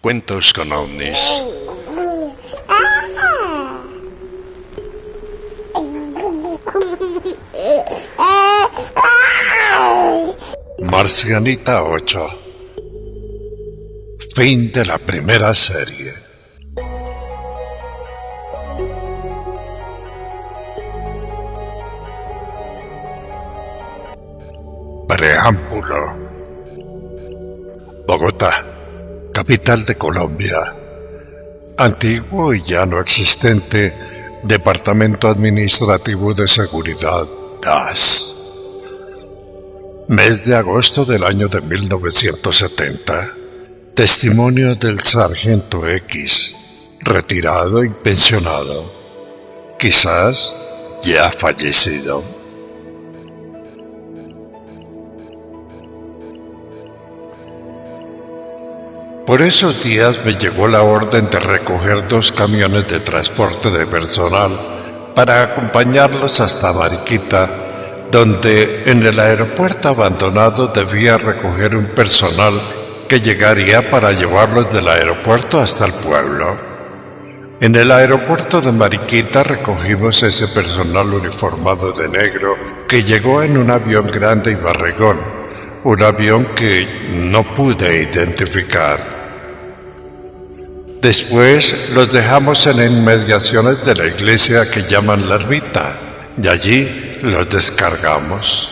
Cuentos con ovnis. Marcianita 8. Fin de la primera serie. Preámbulo. Bogotá, capital de Colombia. Antiguo y ya no existente Departamento Administrativo de Seguridad, DAS. Mes de agosto del año de 1970. Testimonio del sargento X, retirado y pensionado. Quizás ya fallecido. Por esos días me llegó la orden de recoger 2 camiones de transporte de personal para acompañarlos hasta Mariquita, donde en el aeropuerto abandonado debía recoger un personal que llegaría para llevarlos del aeropuerto hasta el pueblo. En el aeropuerto de Mariquita recogimos ese personal uniformado de negro que llegó en un avión grande y barrigón, un avión que no pude identificar. Después los dejamos en inmediaciones de la iglesia que llaman La Ermita, y allí los descargamos.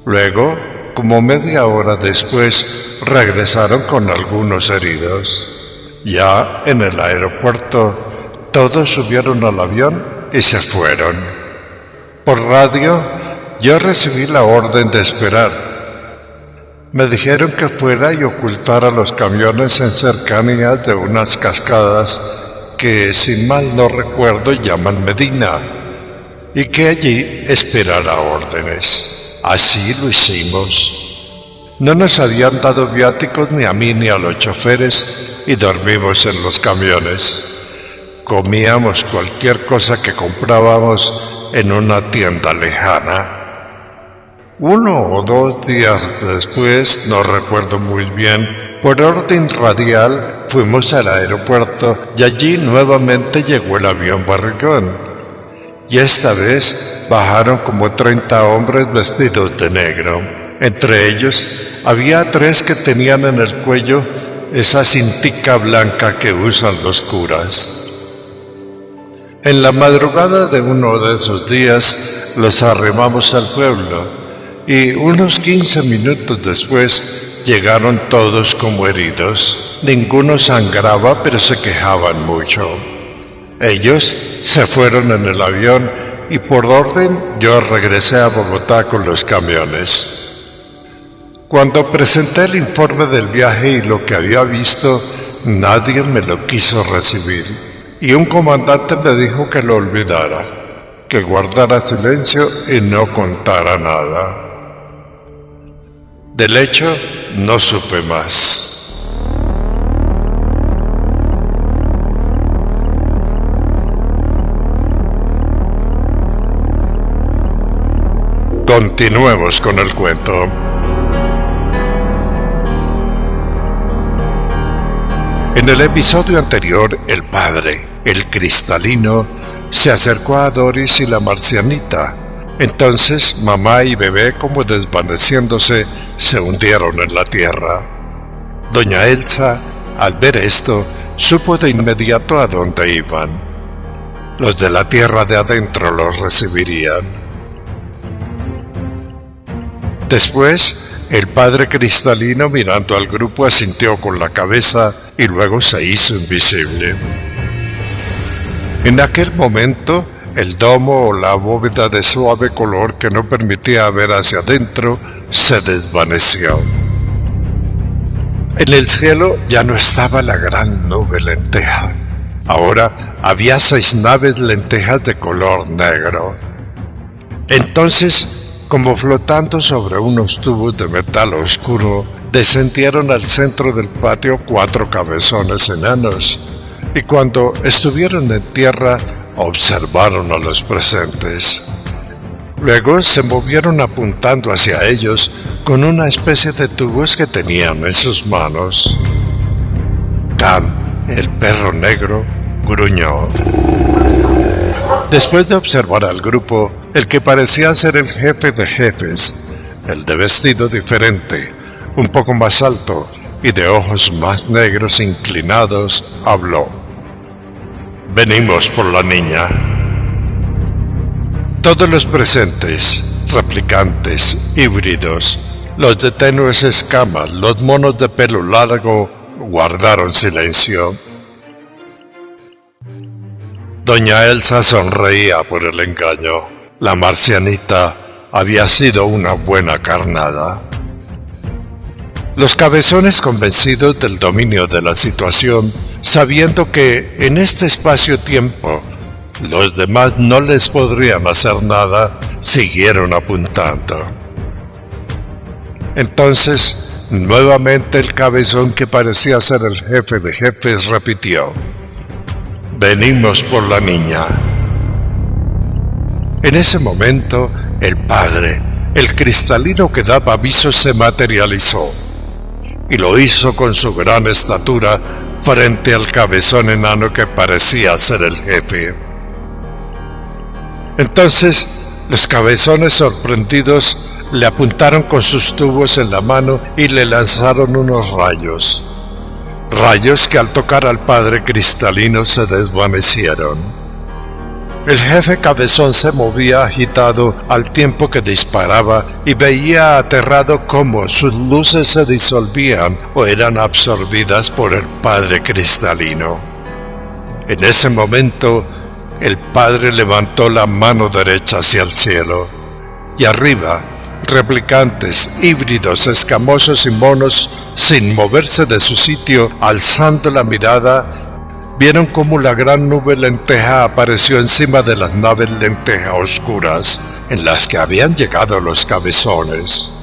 Luego, como media hora después, regresaron con algunos heridos. Ya en el aeropuerto, todos subieron al avión y se fueron. Por radio, yo recibí la orden de esperar. Me dijeron que fuera y ocultara los camiones en cercanías de unas cascadas que, sin mal no recuerdo, llaman Medina, y que allí esperara órdenes. Así lo hicimos. No nos habían dado viáticos ni a mí ni a los choferes y dormimos en los camiones. Comíamos cualquier cosa que comprábamos en una tienda lejana. 1 o 2 días después, no recuerdo muy bien, por orden radial fuimos al aeropuerto y allí nuevamente llegó el avión barrigón. Y esta vez bajaron como 30 hombres vestidos de negro. Entre ellos había 3 que tenían en el cuello esa cintica blanca que usan los curas. En la madrugada de uno de esos días los arrimamos al pueblo y unos 15 minutos después llegaron todos como heridos. Ninguno sangraba, pero se quejaban mucho. Ellos se fueron en el avión y por orden yo regresé a Bogotá con los camiones. Cuando presenté el informe del viaje y lo que había visto, nadie me lo quiso recibir y un comandante me dijo que lo olvidara, que guardara silencio y no contara nada. Del hecho, no supe más. Continuemos con el cuento. En el episodio anterior, el padre, el cristalino, se acercó a Doris y la marcianita. Entonces mamá y bebé, como desvaneciéndose, se hundieron en la tierra. Doña Elsa, al ver esto, supo de inmediato a dónde iban. Los de la tierra de adentro los recibirían. Después, el padre cristalino, mirando al grupo, asintió con la cabeza y luego se hizo invisible. En aquel momento, el domo o la bóveda de suave color que no permitía ver hacia adentro se desvaneció. En el cielo ya no estaba la gran nube lenteja. Ahora había 6 naves lentejas de color negro. Entonces, como flotando sobre unos tubos de metal oscuro, descendieron al centro del patio 4 cabezones enanos, y cuando estuvieron en tierra, observaron a los presentes. Luego se movieron apuntando hacia ellos con una especie de tubos que tenían en sus manos. Cam, el perro negro, gruñó. Después de observar al grupo, el que parecía ser el jefe de jefes, el de vestido diferente, un poco más alto y de ojos más negros inclinados, habló. Venimos por la niña. Todos los presentes, replicantes, híbridos, los de tenues escamas, los monos de pelo largo, guardaron silencio. Doña Elsa sonreía por el engaño. La marcianita había sido una buena carnada. Los cabezones, convencidos del dominio de la situación, sabiendo que en este espacio-tiempo los demás no les podrían hacer nada, siguieron apuntando. Entonces, nuevamente el cabezón que parecía ser el jefe de jefes repitió: venimos por la niña. En ese momento, el padre, el cristalino que daba aviso, se materializó, y lo hizo con su gran estatura frente al cabezón enano que parecía ser el jefe. Entonces, los cabezones sorprendidos le apuntaron con sus tubos en la mano y le lanzaron unos rayos. Rayos que al tocar al padre cristalino se desvanecieron. El jefe cabezón se movía agitado al tiempo que disparaba y veía aterrado cómo sus luces se disolvían o eran absorbidas por el padre cristalino. En ese momento, el padre levantó la mano derecha hacia el cielo, y arriba, replicantes, híbridos, escamosos y monos, sin moverse de su sitio, alzando la mirada, vieron cómo la gran nube lenteja apareció encima de las naves lenteja oscuras en las que habían llegado los cabezones.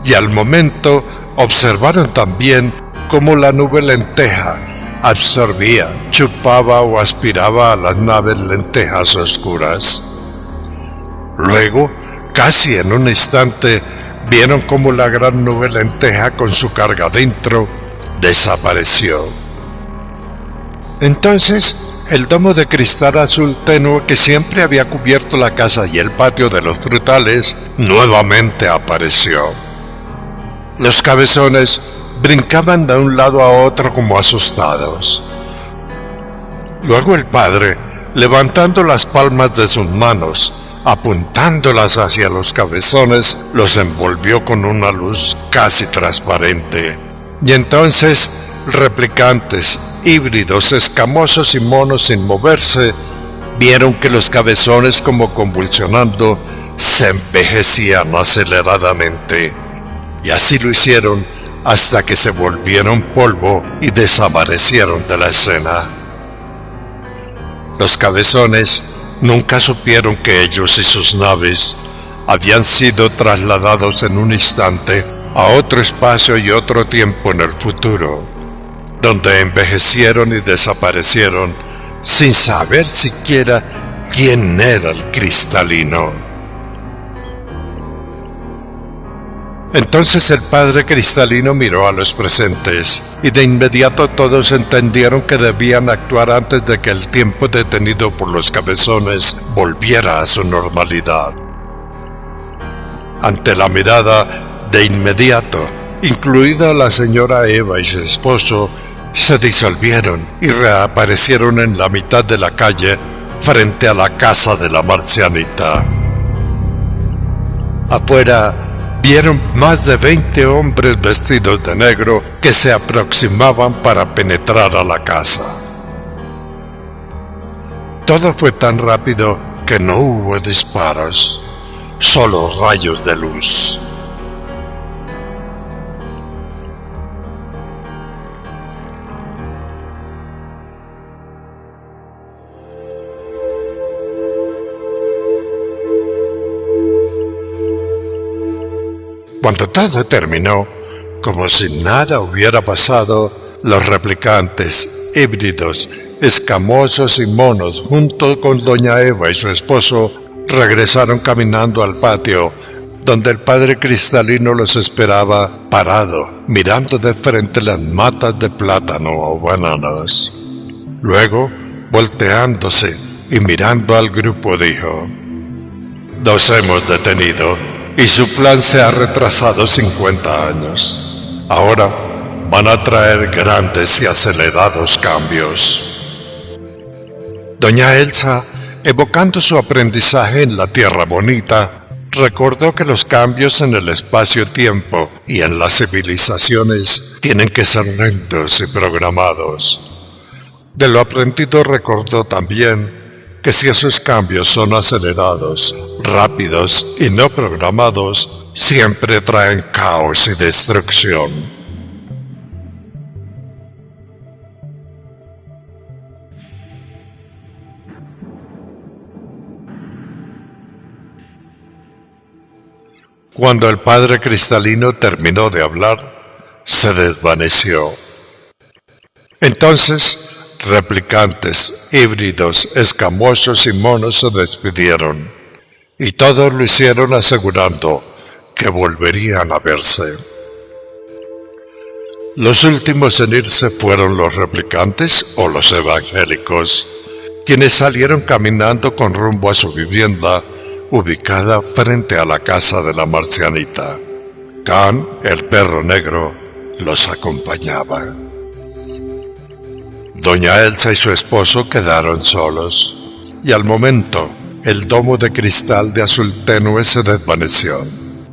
Y al momento observaron también cómo la nube lenteja absorbía, chupaba o aspiraba a las naves lentejas oscuras. Luego, casi en un instante, vieron cómo la gran nube lenteja con su carga dentro desapareció. Entonces, el domo de cristal azul tenue que siempre había cubierto la casa y el patio de los frutales nuevamente apareció. Los cabezones brincaban de un lado a otro como asustados. Luego el padre, levantando las palmas de sus manos, apuntándolas hacia los cabezones, los envolvió con una luz casi transparente. Y entonces, replicantes, híbridos, escamosos y monos sin moverse, vieron que los cabezones, como convulsionando, se envejecían aceleradamente. Y así lo hicieron hasta que se volvieron polvo y desaparecieron de la escena. Los cabezones nunca supieron que ellos y sus naves habían sido trasladados en un instante a otro espacio y otro tiempo en el futuro, donde envejecieron y desaparecieron sin saber siquiera quién era el cristalino. Entonces el padre cristalino miró a los presentes, y de inmediato todos entendieron que debían actuar antes de que el tiempo detenido por los cabezones volviera a su normalidad. Ante la mirada, de inmediato, incluida la señora Eva y su esposo, se disolvieron y reaparecieron en la mitad de la calle frente a la casa de la marcianita. Afuera, vieron más de 20 hombres vestidos de negro que se aproximaban para penetrar a la casa. Todo fue tan rápido que no hubo disparos, solo rayos de luz. Cuando todo terminó, como si nada hubiera pasado, los replicantes, híbridos, escamosos y monos, junto con doña Eva y su esposo, regresaron caminando al patio donde el padre Cristalino los esperaba parado, mirando de frente las matas de plátano o bananas. Luego, volteándose y mirando al grupo, dijo: «Nos hemos detenido y su plan se ha retrasado 50 años. Ahora van a traer grandes y acelerados cambios». Doña Elsa, evocando su aprendizaje en la Tierra Bonita, recordó que los cambios en el espacio-tiempo y en las civilizaciones tienen que ser lentos y programados. De lo aprendido recordó también que si esos cambios son acelerados, rápidos y no programados, siempre traen caos y destrucción. Cuando el padre Cristalino terminó de hablar, se desvaneció. Entonces, replicantes, híbridos, escamosos y monos se despidieron, y todos lo hicieron asegurando que volverían a verse. Los últimos en irse fueron los replicantes o los evangélicos, quienes salieron caminando con rumbo a su vivienda, ubicada frente a la casa de la marcianita. Can, el perro negro, los acompañaba. Doña Elsa y su esposo quedaron solos, y al momento el domo de cristal de azul tenue se desvaneció.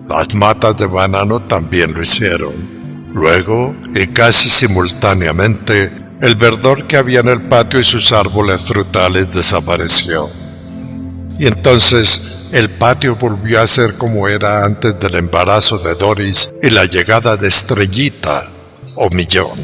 Las matas de banano también lo hicieron. Luego, y casi simultáneamente, el verdor que había en el patio y sus árboles frutales desapareció. Y entonces el patio volvió a ser como era antes del embarazo de Doris y la llegada de Estrellita o Millón.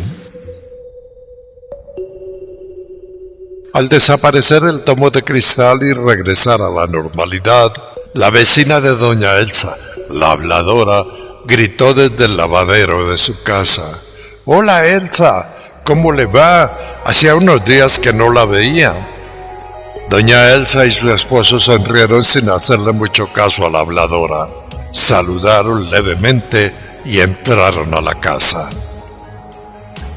Al desaparecer el domo de cristal y regresar a la normalidad, la vecina de doña Elsa, la habladora, gritó desde el lavadero de su casa: «Hola Elsa, ¿cómo le va? Hacía unos días que no la veía». Doña Elsa y su esposo sonrieron sin hacerle mucho caso a la habladora. Saludaron levemente y entraron a la casa.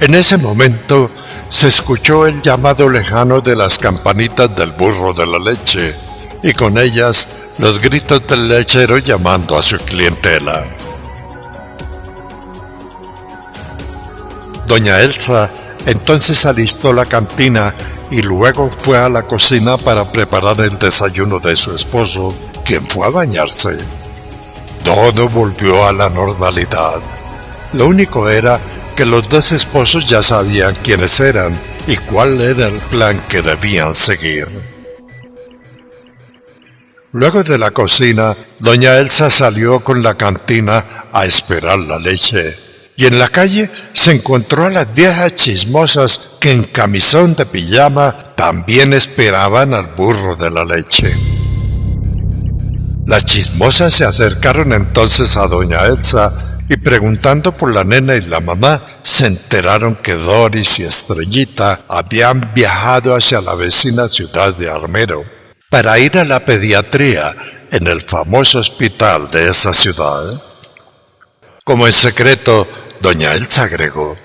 En ese momento se escuchó el llamado lejano de las campanitas del burro de la leche, y con ellas los gritos del lechero llamando a su clientela. Doña Elsa entonces alistó la cantina y luego fue a la cocina para preparar el desayuno de su esposo, quien fue a bañarse. Todo volvió a la normalidad. Lo único era que los dos esposos ya sabían quiénes eran y cuál era el plan que debían seguir. Luego de la cocina, doña Elsa salió con la cantina a esperar la leche. Y en la calle se encontró a las viejas chismosas que en camisón de pijama también esperaban al burro de la leche. Las chismosas se acercaron entonces a doña Elsa y preguntando por la nena y la mamá, se enteraron que Doris y Estrellita habían viajado hacia la vecina ciudad de Armero para ir a la pediatría en el famoso hospital de esa ciudad. Como en secreto, doña Elsa agregó: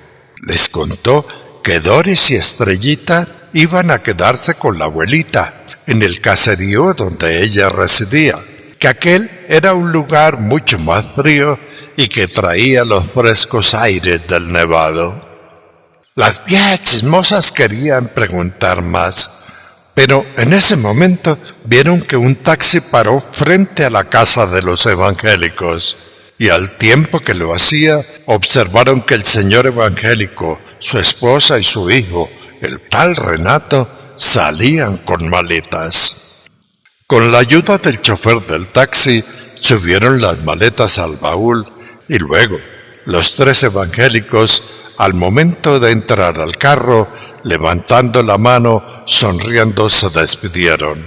les contó que Doris y Estrellita iban a quedarse con la abuelita en el caserío donde ella residía, que aquel era un lugar mucho más frío y que traía los frescos aires del nevado. Las viejas chismosas querían preguntar más, pero en ese momento vieron que un taxi paró frente a la casa de los evangélicos. Y al tiempo que lo hacía, observaron que el señor evangélico, su esposa y su hijo, el tal Renato, salían con maletas. Con la ayuda del chofer del taxi, subieron las maletas al baúl y luego los tres evangélicos, al momento de entrar al carro, levantando la mano, sonriendo, se despidieron.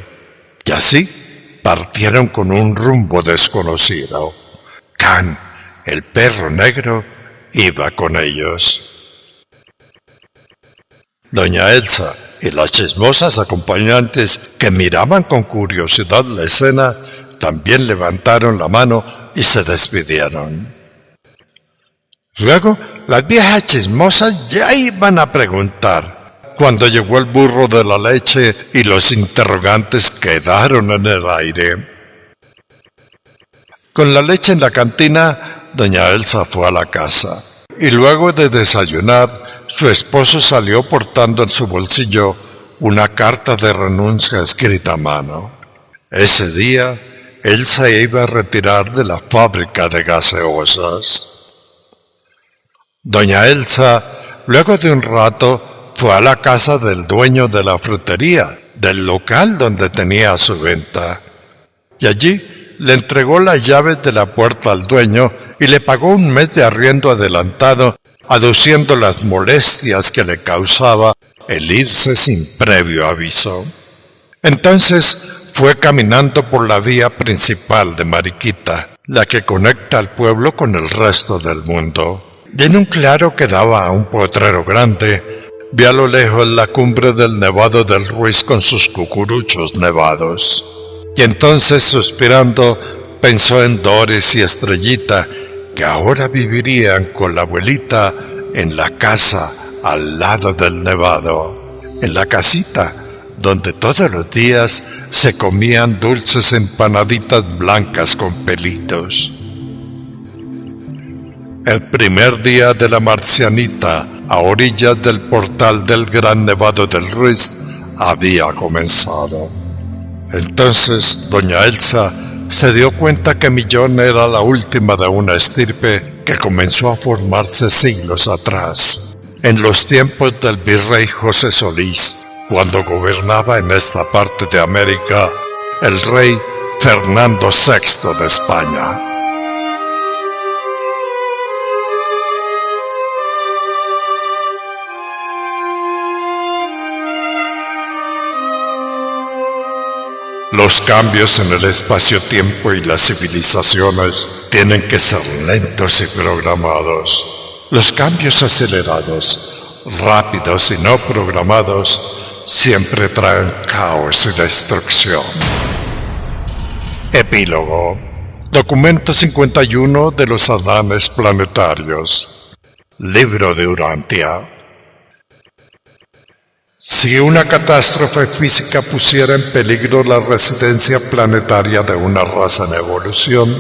Y así partieron con un rumbo desconocido. Can, el perro negro, iba con ellos. Doña Elsa y las chismosas acompañantes que miraban con curiosidad la escena también levantaron la mano y se despidieron. Luego, las viejas chismosas ya iban a preguntar. Cuando llegó el burro de la leche y los interrogantes quedaron en el aire. Con la leche en la cantina, doña Elsa fue a la casa. Y luego de desayunar, su esposo salió portando en su bolsillo una carta de renuncia escrita a mano. Ese día, él se iba a retirar de la fábrica de gaseosas. Doña Elsa, luego de un rato, fue a la casa del dueño de la frutería, del local donde tenía su venta. Y allí le entregó las llaves de la puerta al dueño y le pagó un mes de arriendo adelantado, aduciendo las molestias que le causaba el irse sin previo aviso. Entonces fue caminando por la vía principal de Mariquita, la que conecta al pueblo con el resto del mundo. Y en un claro que daba a un potrero grande, vi a lo lejos la cumbre del Nevado del Ruiz con sus cucuruchos nevados. Y entonces, suspirando, pensó en Doris y Estrellita, que ahora vivirían con la abuelita en la casa al lado del nevado, en la casita donde todos los días se comían dulces empanaditas blancas con pelitos. El primer día de la marcianita, a orillas del portal del Gran Nevado del Ruiz, había comenzado. Entonces, doña Elsa se dio cuenta que Millón era la última de una estirpe que comenzó a formarse siglos atrás, en los tiempos del virrey José Solís, cuando gobernaba en esta parte de América el rey Fernando VI de España. Los cambios en el espacio-tiempo y las civilizaciones tienen que ser lentos y programados. Los cambios acelerados, rápidos y no programados, siempre traen caos y destrucción. Epílogo. Documento 51 de los Anales Planetarios. Libro de Urantia. Si una catástrofe física pusiera en peligro la residencia planetaria de una raza en evolución,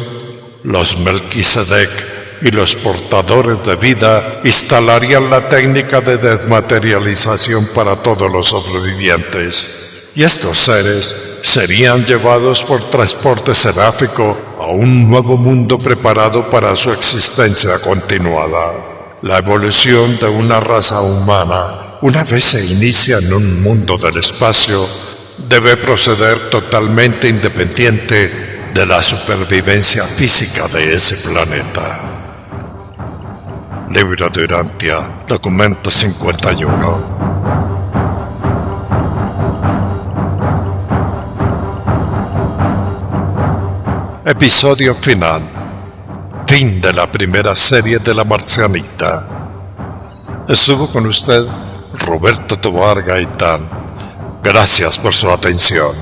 los Melquisedec y los portadores de vida instalarían la técnica de desmaterialización para todos los sobrevivientes, y estos seres serían llevados por transporte seráfico a un nuevo mundo preparado para su existencia continuada. La evolución de una raza humana, una vez se inicia en un mundo del espacio, debe proceder totalmente independiente de la supervivencia física de ese planeta. Libro de Urantia, documento 51. Episodio final. Fin de la primera serie de La Marcianita. Estuvo con usted Roberto Tobar Gaitán. Gracias por su atención.